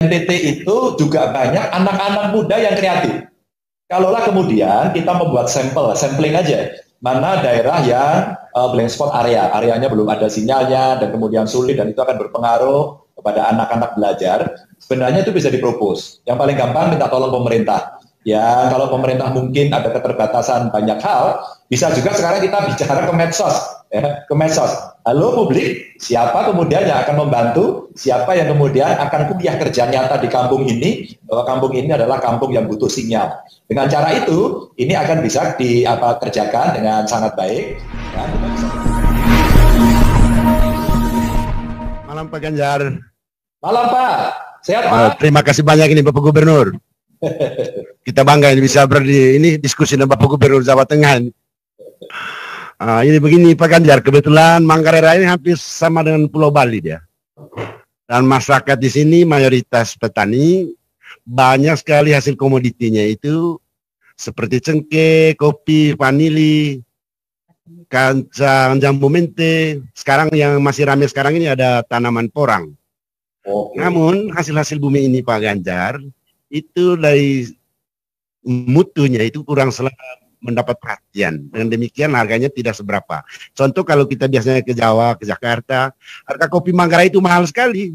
NTT itu juga banyak anak-anak muda yang kreatif. Kalaulah kemudian kita membuat sampling aja, mana daerah yang blank spot areanya belum ada sinyalnya dan kemudian sulit dan itu akan berpengaruh kepada anak-anak belajar, sebenarnya itu bisa dipropos. Yang paling gampang minta tolong pemerintah. Ya, kalau pemerintah mungkin ada keterbatasan banyak hal, bisa juga sekarang kita bicara ke medsos, ya, ke medsos. Halo publik, siapa kemudian yang akan membantu, siapa yang kemudian akan kuliah kerja nyata di kampung ini, bahwa kampung ini adalah kampung yang butuh sinyal. Dengan cara itu, ini akan bisa dikerjakan dengan sangat baik. Ya, Malam Pak Ganjar. Malam Pak, sehat Pak? Terima kasih banyak ini Bapak Gubernur. Kita bangga ini bisa ini diskusi dengan Bapak Gubernur Jawa Tengah. Ini begini Pak Ganjar, kebetulan Manggarai Raya ini hampir sama dengan Pulau Bali dia. Dan masyarakat di sini mayoritas petani, banyak sekali hasil komoditinya itu seperti cengkeh, kopi, vanili, kacang jambu mente. Sekarang yang masih ramai sekarang ini ada tanaman porang. Namun hasil-hasil bumi ini Pak Ganjar itu dari mutunya itu kurang mendapat perhatian. Dengan demikian harganya tidak seberapa. Contoh kalau kita biasanya ke Jawa, ke Jakarta, harga kopi Manggarai itu mahal sekali.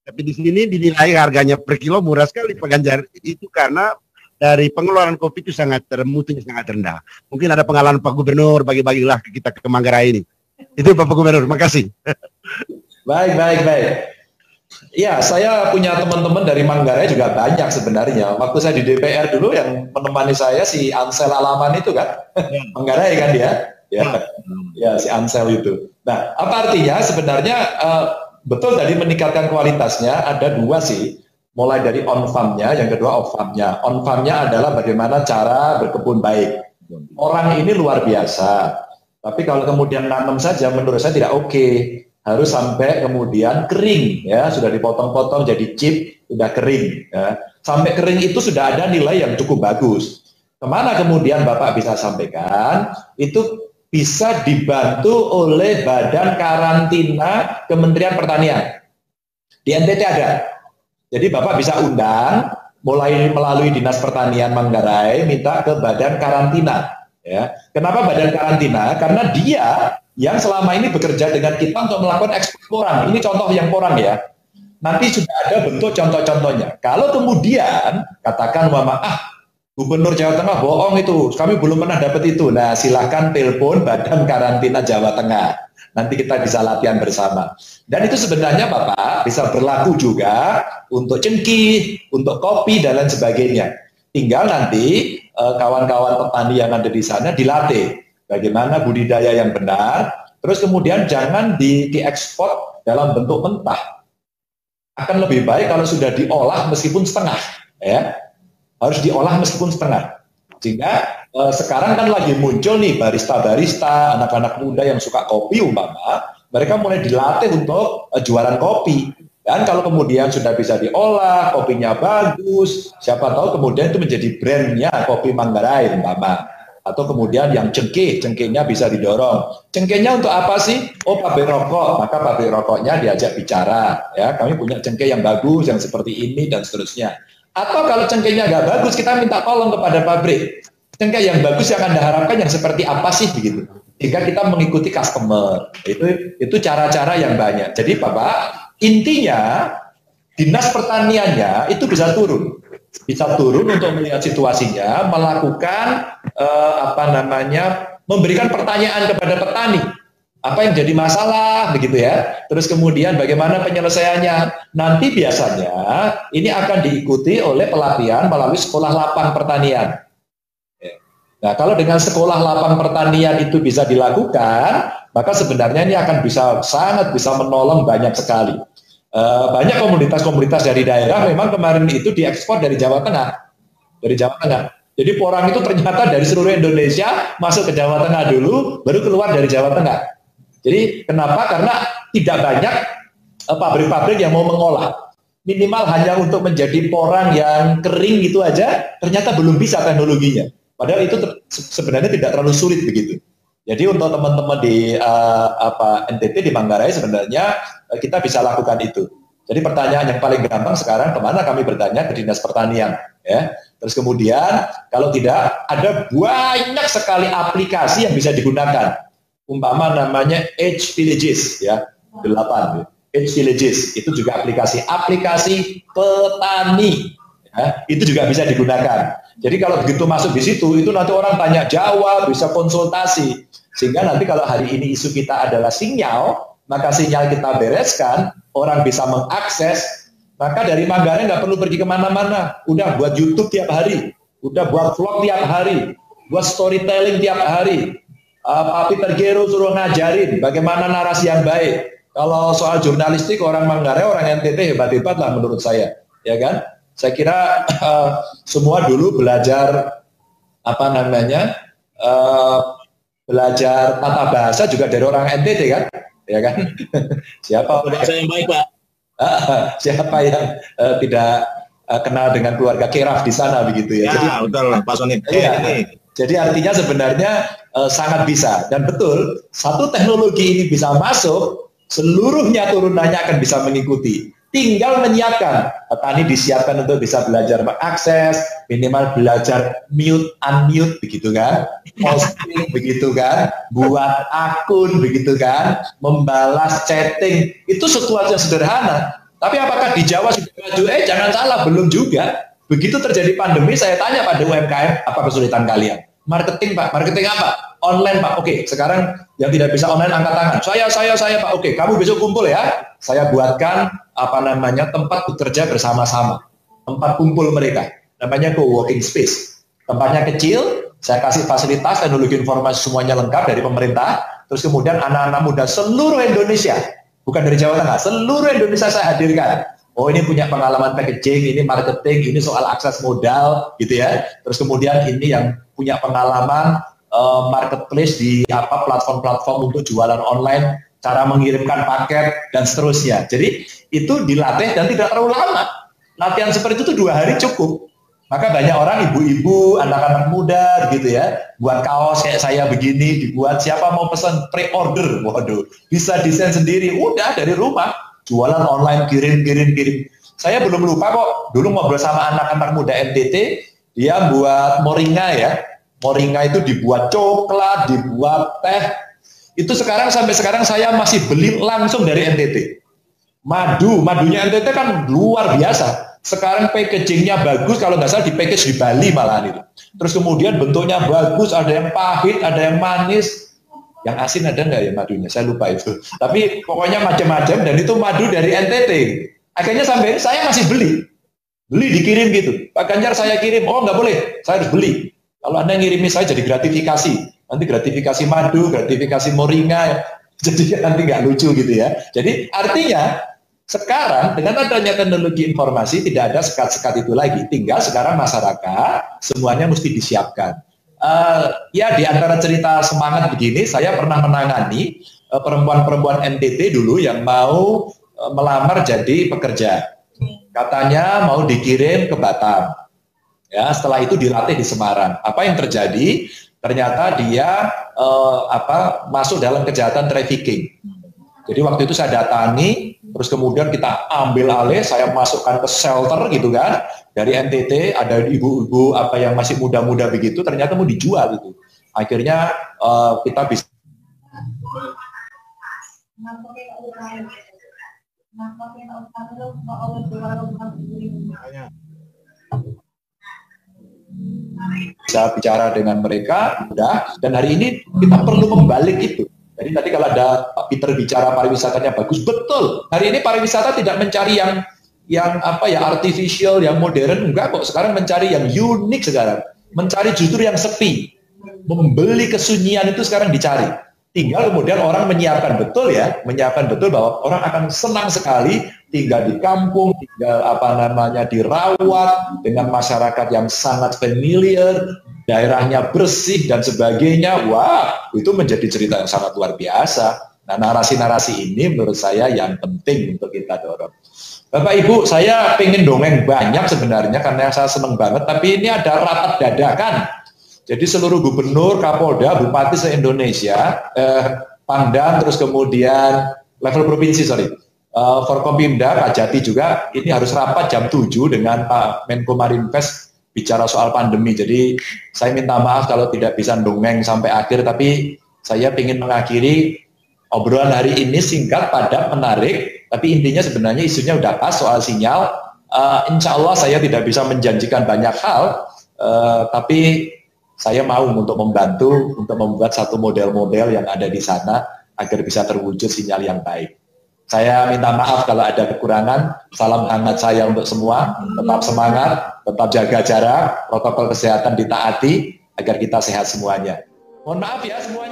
Tapi di sini dinilai harganya per kilo murah sekali Pak Ganjar. Itu karena dari pengeluaran kopi itu mutunya sangat rendah. Mungkin ada pengalaman Pak Gubernur, bagi-bagilah ke kita ke Manggarai ini. Itu Bapak Gubernur, makasih. Baik. Ya, saya punya teman-teman dari Manggarai juga banyak sebenarnya. Waktu saya di DPR dulu yang menemani saya si Ansel Alaman itu kan, Manggarai kan dia, ya si Ansel itu. Nah, apa artinya sebenarnya betul tadi meningkatkan kualitasnya ada dua sih, mulai dari on farm-nya, yang kedua off farm-nya. On farm-nya adalah bagaimana cara berkebun baik. Orang ini luar biasa, tapi kalau kemudian nanam saja menurut saya tidak oke. Harus sampai kemudian kering, ya sudah dipotong-potong jadi chip, sudah kering, ya. Sampai kering itu sudah ada nilai yang cukup bagus. Kemana kemudian Bapak bisa sampaikan? Itu bisa dibantu oleh Badan Karantina Kementerian Pertanian. Di NTT ada. Jadi Bapak bisa undang, mulai melalui Dinas Pertanian Manggarai, minta ke Badan Karantina. Ya. Kenapa Badan Karantina? Karena dia yang selama ini bekerja dengan kita untuk melakukan ekspor porang. Ini contoh yang porang ya. Nanti sudah ada bentuk contoh-contohnya. Kalau kemudian katakan Gubernur Jawa Tengah bohong itu, kami belum pernah dapat itu. Nah, silahkan telepon Badan Karantina Jawa Tengah. Nanti kita bisa latihan bersama. Dan itu sebenarnya Bapak bisa berlaku juga untuk cengkih, untuk kopi dan lain sebagainya. Tinggal nanti kawan-kawan petani yang ada di sana dilatih bagaimana budidaya yang benar, terus kemudian jangan diekspor dalam bentuk mentah. Akan lebih baik kalau sudah diolah meskipun setengah, ya. Harus diolah meskipun setengah. Sehingga sekarang kan lagi muncul nih barista-barista, anak-anak muda yang suka kopi umpama, mereka mulai dilatih untuk jualan kopi. Dan kalau kemudian sudah bisa diolah, kopinya bagus, siapa tahu kemudian itu menjadi brandnya kopi Manggarai umpama. Atau kemudian yang cengkehnya bisa didorong. Cengkehnya untuk apa sih? Oh, pabrik rokok. Maka pabrik rokoknya diajak bicara. Ya, kami punya cengkeh yang bagus, yang seperti ini dan seterusnya. Atau kalau cengkehnya nggak bagus, kita minta tolong kepada pabrik. Cengkeh yang bagus yang Anda harapkan yang seperti apa sih begitu? Jika kita mengikuti customer, itu cara-cara yang banyak. Jadi Bapak, intinya Dinas Pertaniannya itu bisa turun untuk melihat situasinya, melakukan memberikan pertanyaan kepada petani, apa yang jadi masalah begitu ya, terus kemudian bagaimana penyelesaiannya. Nanti biasanya ini akan diikuti oleh pelatihan melalui sekolah lapang pertanian. Nah, kalau dengan sekolah lapang pertanian itu bisa dilakukan, maka sebenarnya ini akan sangat bisa menolong banyak sekali. Banyak komunitas-komunitas dari daerah memang kemarin itu diekspor dari Jawa Tengah. Jadi porang itu ternyata dari seluruh Indonesia masuk ke Jawa Tengah dulu, baru keluar dari Jawa Tengah. Jadi kenapa? Karena tidak banyak pabrik-pabrik yang mau mengolah. Minimal hanya untuk menjadi porang yang kering gitu aja, ternyata belum bisa teknologinya. Padahal itu sebenarnya tidak terlalu sulit begitu. Jadi untuk teman-teman di NTT di Manggarai sebenarnya kita bisa lakukan itu. Jadi pertanyaan yang paling gampang sekarang, kemana kami bertanya? Ke Dinas Pertanian. Ya. Terus kemudian, kalau tidak, ada banyak sekali aplikasi yang bisa digunakan. Umpama namanya Edge Villages, ya, 8. Edge Villages, itu juga aplikasi petani. Ya, itu juga bisa digunakan. Jadi kalau begitu masuk di situ, itu nanti orang tanya jawab, bisa konsultasi. Sehingga nanti kalau hari ini isu kita adalah sinyal, maka sinyal kita bereskan, orang bisa mengakses, maka dari Manggarai nggak perlu pergi kemana-mana. Udah buat YouTube tiap hari, udah buat vlog tiap hari, buat storytelling tiap hari. Pak Peter Gero suruh ngajarin bagaimana narasi yang baik. Kalau soal jurnalistik, orang Manggarai, orang NTT hebat-hebat lah menurut saya, ya kan? Saya kira semua dulu belajar belajar tata bahasa juga dari orang NTT kan, ya kan? Siapa bahasa yang baik, Pak? Siapa yang tidak kenal dengan keluarga Keraf di sana begitu ya? Jadi betul, Pak Sony. Jadi artinya sebenarnya sangat bisa, dan betul satu teknologi ini bisa masuk, seluruhnya turunannya akan bisa mengikuti. Tinggal menyiapkan, petani disiapkan untuk bisa belajar mengakses, minimal belajar mute, unmute, begitu kan, posting, begitu kan, buat akun, begitu kan, membalas chatting, itu sesuatu yang sederhana. Tapi apakah di Jawa sudah maju? Jangan salah, belum juga. Begitu terjadi pandemi, saya tanya pada UMKM, apa kesulitan kalian? Marketing, Pak. Marketing apa? Online, Pak. Oke, sekarang yang tidak bisa online angkat tangan. Saya, Pak. Oke, kamu besok kumpul ya. Saya buatkan tempat bekerja bersama-sama. Tempat kumpul mereka. Namanya co-working space. Tempatnya kecil, saya kasih fasilitas, teknologi informasi semuanya lengkap dari pemerintah. Terus kemudian anak-anak muda seluruh Indonesia, bukan dari Jawa Tengah, seluruh Indonesia saya hadirkan. Oh, ini punya pengalaman packaging, ini marketing, ini soal akses modal, gitu ya. Terus kemudian ini yang punya pengalaman marketplace di platform-platform untuk jualan online, cara mengirimkan paket dan seterusnya. Jadi itu dilatih dan tidak terlalu lama. Latihan seperti itu 2 hari cukup. Maka banyak orang, ibu-ibu, anak-anak muda, gitu ya, buat kaos kayak saya begini, dibuat, siapa mau pesan pre-order, waduh, bisa desain sendiri, udah dari rumah. Jualan online, kirim. Saya belum lupa kok, dulu ngobrol sama anak-anak muda NTT, dia buat moringa ya. Moringa itu dibuat coklat, dibuat teh. Itu sampai sekarang saya masih beli langsung dari NTT. Madunya NTT kan luar biasa. Sekarang packagingnya bagus, kalau nggak salah di package di Bali malahan itu. Terus kemudian bentuknya bagus, ada yang pahit, ada yang manis. Yang asin ada nggak ya madunya? Saya lupa itu. Tapi pokoknya macam-macam, dan itu madu dari NTT. Akhirnya sampai saya masih beli dikirim gitu. Pak Ganjar saya kirim, oh nggak boleh, saya harus beli. Kalau Anda ngirimi saya jadi gratifikasi. Nanti gratifikasi madu, gratifikasi moringa, jadi nanti nggak lucu gitu ya. Jadi artinya sekarang dengan adanya teknologi informasi tidak ada sekat-sekat itu lagi. Tinggal sekarang masyarakat semuanya mesti disiapkan. Ya di antara cerita semangat begini, saya pernah menangani perempuan-perempuan NTT dulu yang mau melamar jadi pekerja. Katanya mau dikirim ke Batam. Ya, setelah itu dilatih di Semarang. Apa yang terjadi? Ternyata dia masuk dalam kejahatan trafficking. Jadi waktu itu saya datangi, terus kemudian kita ambil alih, saya masukkan ke shelter gitu kan. Dari NTT ada ibu-ibu yang masih muda-muda begitu, ternyata mau dijual gitu. Akhirnya kita bisa bicara dengan mereka, udah. Dan hari ini kita perlu membalik itu. Jadi tadi kalau ada Pak Peter bicara pariwisatanya bagus, betul. Hari ini pariwisata tidak mencari yang artificial, yang modern, enggak kok. Sekarang mencari yang unik sekarang. Mencari justru yang sepi. Membeli kesunyian itu sekarang dicari. Tinggal kemudian orang menyiapkan betul bahwa orang akan senang sekali tinggal di kampung, tinggal dirawat dengan masyarakat yang sangat familiar, daerahnya bersih dan sebagainya. Wah, itu menjadi cerita yang sangat luar biasa. Nah, narasi-narasi ini menurut saya yang penting untuk kita dorong. Bapak Ibu, saya pengen dongeng banyak sebenarnya karena saya seneng banget, tapi ini ada rapat dadakan. Jadi seluruh gubernur, kapolda, bupati se-Indonesia, Pangdam, terus kemudian level provinsi, Forkompimda, Pak Jati juga, ini harus rapat jam 7 dengan Pak Menko Marinvest bicara soal pandemi. Jadi saya minta maaf kalau tidak bisa dongeng sampai akhir, tapi saya ingin mengakhiri obrolan hari ini singkat, padat, menarik, tapi intinya sebenarnya isunya udah pas soal sinyal. Insya Allah saya tidak bisa menjanjikan banyak hal, tapi saya mau untuk membantu untuk membuat satu model-model yang ada di sana agar bisa terwujud sinyal yang baik. Saya minta maaf kalau ada kekurangan. Salam hangat saya untuk semua. Tetap semangat, tetap jaga jarak, protokol kesehatan ditaati agar kita sehat semuanya. Mohon maaf ya semuanya.